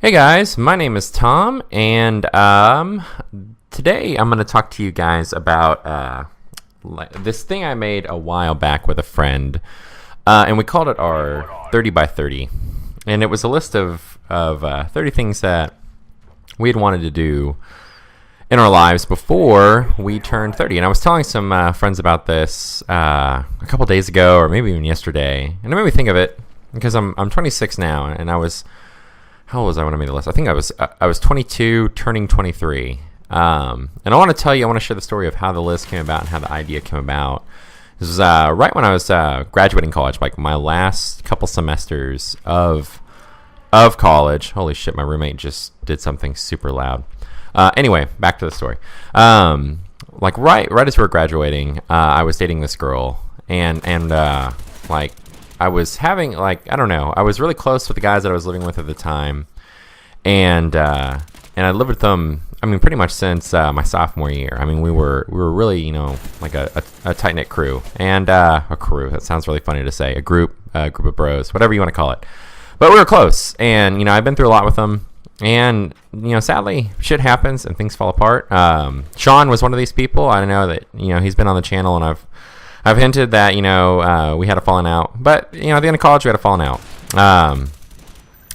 Hey guys, my name is Tom, and today I'm going to talk to you guys about this thing I made a while back with a friend, and we called it our 30 by 30, and it was a list of 30 things that we had wanted to do in our lives before we turned 30. And I was telling some friends about this a couple days ago, or maybe even yesterday, and it made me think of it because I'm 26 now, and I was. How old was I when I made the list? I think I was 22, turning 23. And I want to tell you, I want to share the story of how the list came about and how the idea came about. This was right when I was graduating college, like my last couple semesters of college. Holy shit, my roommate just did something super loud. Anyway, back to the story. Like right as we were graduating, I was dating this girl, and like. I was having, I don't know, I was really close with the guys that I was living with at the time, and I lived with them, I mean, pretty much since my sophomore year. I mean, we were really, like a tight-knit crew, and a crew, that sounds really funny to say, a group of bros, whatever you want to call it. But we were close, and, I've been through a lot with them, and, sadly, shit happens, and things fall apart. Sean was one of these people. I know that, he's been on the channel, and I've hinted that, we had a falling out. But, at the end of college, we had a falling out.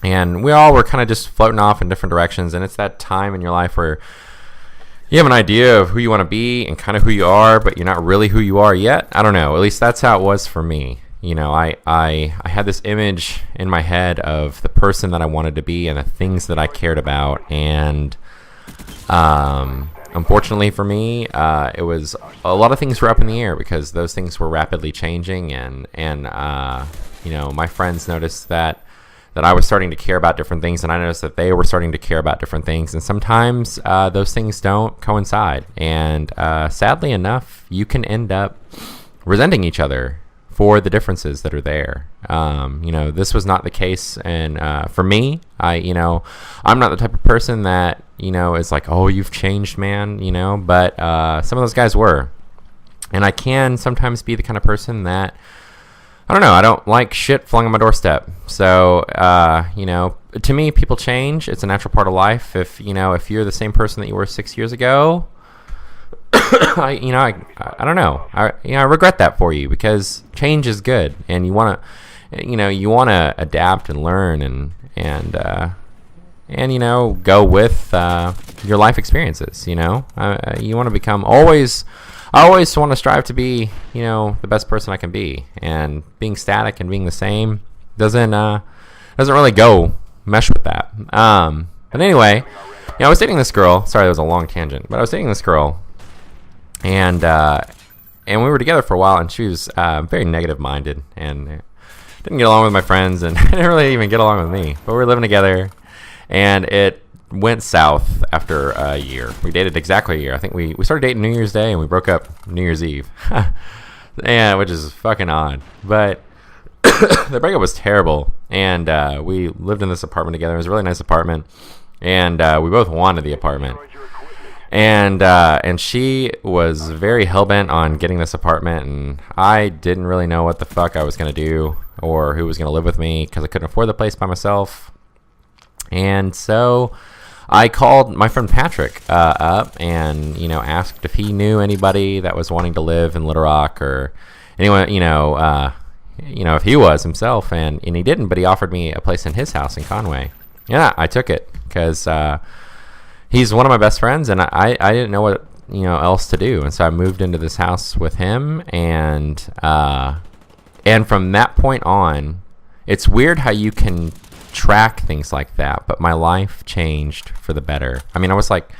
And we all were kind of just floating off in different directions. And it's that time in your life where you have an idea of who you want to be and kind of who you are, but you're not really who you are yet. I don't know. At least that's how it was for me. I had this image in my head of the person that I wanted to be and the things that I cared about. And unfortunately for me, it was a lot of things were up in the air because those things were rapidly changing, and my friends noticed that I was starting to care about different things, and I noticed that they were starting to care about different things, and sometimes those things don't coincide, and sadly enough, you can end up resenting each other for the differences that are there. This was not the case, and for me, I'm not the type of person that is like, oh, you've changed, man, but some of those guys were, and I can sometimes be the kind of person that I don't know, I don't like shit flung on my doorstep. So to me, people change. It's a natural part of life. If you're the same person that you were 6 years ago, I don't know. I regret that for you because change is good, and you want to adapt and learn and go with your life experiences. You want to become I always want to strive to be the best person I can be, and being static and being the same doesn't really mesh with that. But anyway, I was dating this girl. Sorry, that was a long tangent, but I was dating this girl. And we were together for a while, and she was very negative-minded, and didn't get along with my friends, and didn't really even get along with me. But we were living together, and it went south after a year. We dated exactly a year. I think we started dating New Year's Day, and we broke up New Year's Eve. Yeah, which is fucking odd. But the breakup was terrible, and we lived in this apartment together. It was a really nice apartment, and we both wanted the apartment. And she was very hell-bent on getting this apartment, and I didn't really know what the fuck I was going to do or who was going to live with me because I couldn't afford the place by myself. And so I called my friend Patrick up and, asked if he knew anybody that was wanting to live in Little Rock or anyone, if he was himself, and he didn't, but he offered me a place in his house in Conway. Yeah, I took it because he's one of my best friends, and I didn't know what else to do, and so I moved into this house with him, and from that point on, it's weird how you can track things like that, but my life changed for the better. I mean, I was like,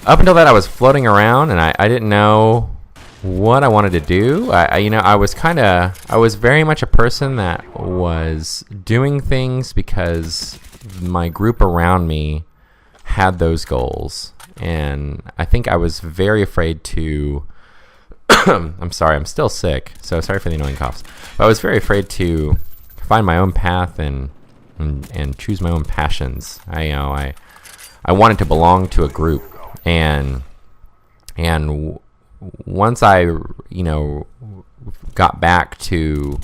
up until that, I was floating around, and I didn't know what I wanted to do. I was very much a person that was doing things because my group around me had those goals, and I think I was very afraid to I'm sorry, I'm still sick, so sorry for the annoying coughs, but I was very afraid to find my own path and choose my own passions. I wanted to belong to a group, and once I got back to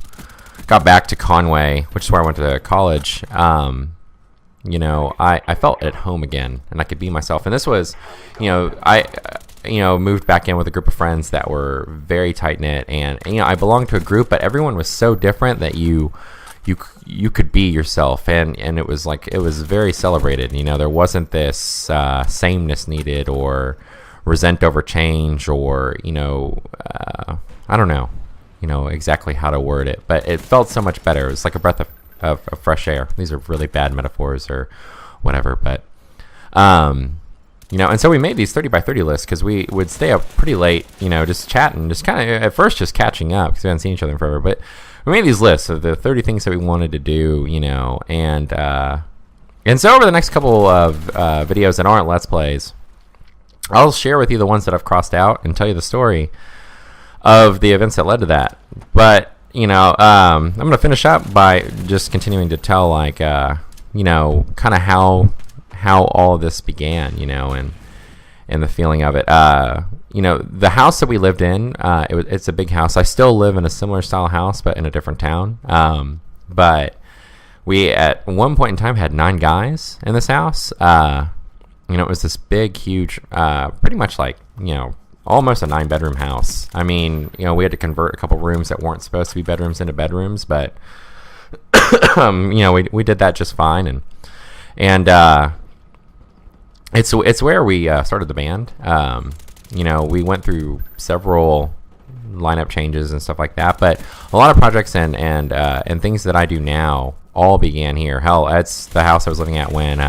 Conway, which is where I went to college, I felt at home again, and I could be myself. And this was, I moved back in with a group of friends that were very tight knit, and I belonged to a group, but everyone was so different that you could be yourself, and it was very celebrated. There wasn't this sameness needed or resent over change, or I don't know exactly how to word it, but it felt so much better. It was like a breath of fresh air. These are really bad metaphors or whatever, but and so we made these 30 by 30 lists because we would stay up pretty late, just chatting, just kind of at first just catching up because we hadn't seen each other in forever. But we made these lists of the 30 things that we wanted to do, and so over the next couple of videos that aren't Let's Plays, I'll share with you the ones that I've crossed out and tell you the story of the events that led to that. But I'm going to finish up by just continuing to tell kind of how all of this began, and the feeling of it. The house that we lived in, it's a big house. I still live in a similar style house, but in a different town. But we at one point in time had 9 guys in this house. It was this big, huge, pretty much like, almost a 9-bedroom house. I mean, we had to convert a couple rooms that weren't supposed to be bedrooms into bedrooms, but we did that just fine. And it's where we started the band. We went through several lineup changes and stuff like that, but a lot of projects and things that I do now all began here. Hell, that's the house I was living at when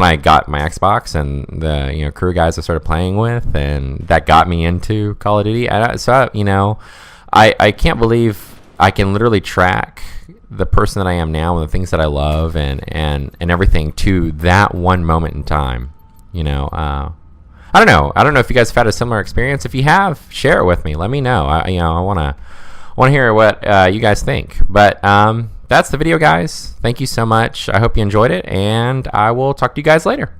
I got my Xbox, and the crew guys I started playing with, and that got me into Call of Duty. I can't believe I can literally track the person that I am now and the things that I love and everything to that one moment in time. I don't know if you guys have had a similar experience. If you have, share it with me. Let me know. I want to hear what you guys think. But that's the video, guys. Thank you so much. I hope you enjoyed it, and I will talk to you guys later.